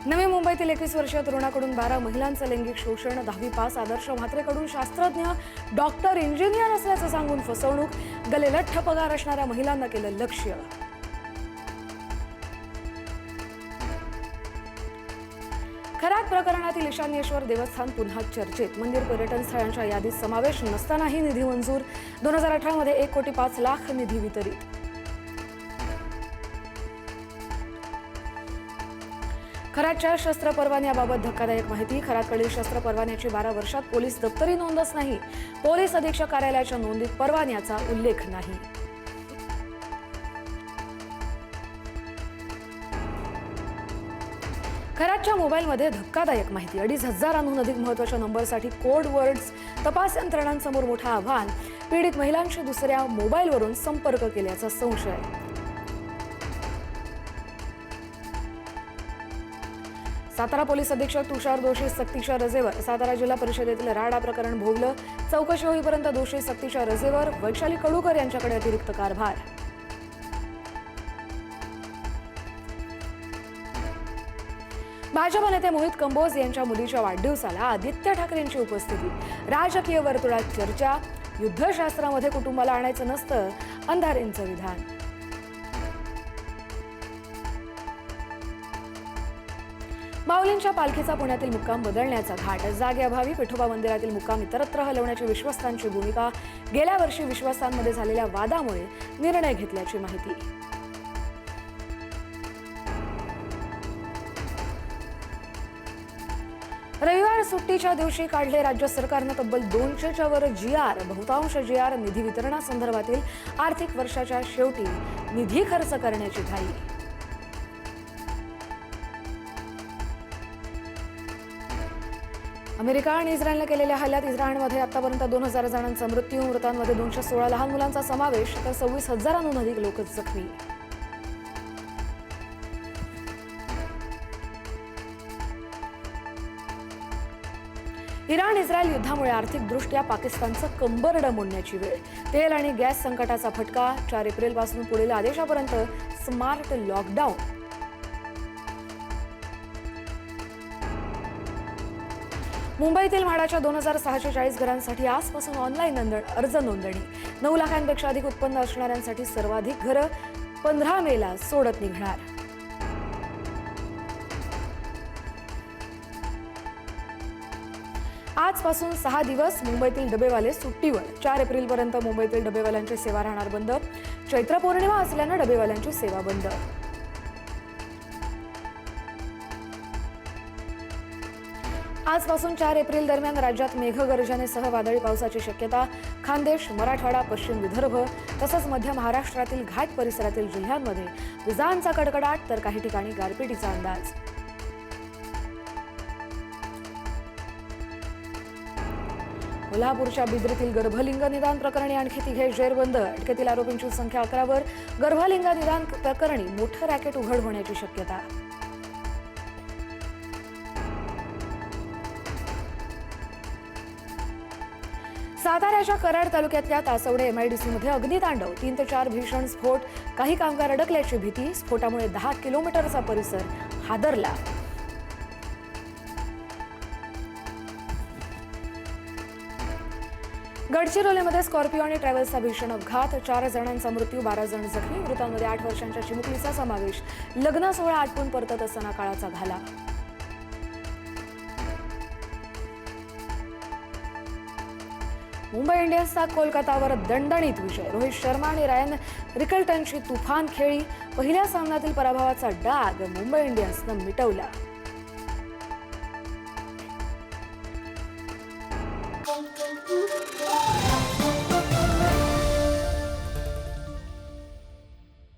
नवी मुंबईतील 21 वर्षीय तरुणाकडून 12 महिलांचं लैंगिक शोषण, 10वी पास आदर्श म्हात्रेकडून शास्त्रज्ञ, डॉक्टर, इंजिनियर असल्याचं सांगून फसवणूक, गलेलठ्ठ पगार असणाऱ्या महिलांना केलं लक्ष्य. खरात प्रकरणातील ईशान्येश्वर देवस्थान पुन्हा चर्चेत. मंदिर पर्यटन स्थळांच्या यादीत समावेश नसतानाही निधी मंजूर. 2018 मध्ये 1,05,00,000 निधी वितरित. खरातच्या शस्त्र परवान्याबाबत धक्कादायक माहिती. खरातकडील शस्त्र परवान्याची 12 वर्षात पोलीस दप्तरी नोंदच नाही. पोलीस अधीक्षक कार्यालयाच्या नोंदीत परवान्याचा उल्लेख नाही. खरातच्या मोबाईलमध्ये धक्कादायक माहिती. 2,500हून अधिक महत्त्वाच्या नंबरसाठी कोड वर्ड्स. तपास यंत्रणांसमोर मोठं आव्हान. पीडित महिलांशी दुसऱ्या मोबाईलवरून संपर्क केल्याचा संशय. सातारा पोलीस अधीक्षक तुषार दोषी सक्तीच्या रजेवर. सातारा जिल्हा परिषदेतील राडा प्रकरण भोवलं. चौकशी होईपर्यंत दोषी सक्तीच्या रजेवर. वैशाली कडूकर यांच्याकडे अतिरिक्त कारभार. भाजप नेते मोहित कंबोज यांच्या मुलीच्या वाढदिवसाला आदित्य ठाकरेंची उपस्थिती. राजकीय वर्तुळात चर्चा. युद्धशास्त्रामध्ये कुटुंबाला आणायचं नसतं, अंधारेंचं विधान. माऊलींच्या पालखीचा पुण्यातील मुक्काम बदलण्याचा घाट. जागेअभावी विठोबा मंदिरातील मुक्काम इतरत्र हलवण्याची विश्वस्तांची भूमिका. गेल्या वर्षी विश्वासांमध्ये झालेल्या वादामुळे निर्णय घेतल्याची माहिती. रविवार सुट्टीच्या दिवशी काढले राज्य सरकारनं तब्बल 200च्या वर GR. बहुतांश GR निधी वितरणासंदर्भातील आर्थिक वर्षाच्या शेवटी निधी खर्च करण्याची घाई. अमेरिका आणि इस्रायलने केलेल्या हल्ल्यात इस्रायलमध्ये आतापर्यंत 2,000 जणांचा मृत्यू. मृतांमध्ये 216 लहान मुलांचा समावेश, तर 26,000हून अधिक लोक जखमी. इराण इस्रायल युद्धामुळे आर्थिकदृष्ट्या पाकिस्तानचं कंबरडं मोडण्याची वेळ. तेल आणि गॅस संकटाचा फटका. 4 एप्रिलपासून पुढील आदेशापर्यंत स्मार्ट लॉकडाऊन. मुंबईतील म्हाडाच्या 2,640 घरांसाठी आजपासून ऑनलाईन अर्ज नोंदणी. 9 लाखांपेक्षा अधिक उत्पन्न असणाऱ्यांसाठी सर्वाधिक घरं. 15 मेला सोडत निघणार. आजपासून 6 दिवस मुंबईतील डबेवाले सुट्टीवर. 4 एप्रिलपर्यंत मुंबईतील डबेवाल्यांची सेवा राहणार बंद. चैत्र पौर्णिमा असल्यानं डबेवाल्यांची सेवा बंद. आजपासून 4 एप्रिल दरम्यान राज्यात मेघगर्जनेसह वादळी पावसाची शक्यता. खानदेश, मराठवाडा, पश्चिम विदर्भ तसंच मध्य महाराष्ट्रातील घाट परिसरातील जिल्ह्यांमध्ये विजांचा कडकडाट, तर काही ठिकाणी गारपिटीचा अंदाज. कोल्हापूरच्या बिद्रीतील गर्भलिंग निदान प्रकरणी आणखी 3 जेरबंद. अटकेतील आरोपींची संख्या 11वर. गर्भलिंग निदान प्रकरणी मोठं रॅकेट उघड होण्याची शक्यता. साताऱ्याच्या कराड तालुक्यातल्या तासवडे MIDCमध्ये अग्नितांडव. 3 ते 4 भीषण स्फोट. काही कामगार अडकल्याची भीती. स्फोटामुळे 10 किलोमीटरचा परिसर हादरला. गडचिरोलीमध्ये स्कॉर्पिओ आणि ट्रॅव्हल्सचा भीषण अपघात. 4 जणांचा मृत्यू, 12 जण जखमी. मृतांमध्ये 8 वर्षांच्या चिमुकलीचा समावेश. लग्न सोहळा आटपून परतत असताना काळाचा घाला. मुंबई इंडियन्सचा कोलकातावर दणदणीत विजय. रोहित शर्मा आणि रायन रिकल्टनची तुफान खेळी. पहिल्या सामन्यातील पराभवाचा डाग मुंबई इंडियन्सनं मिटवला.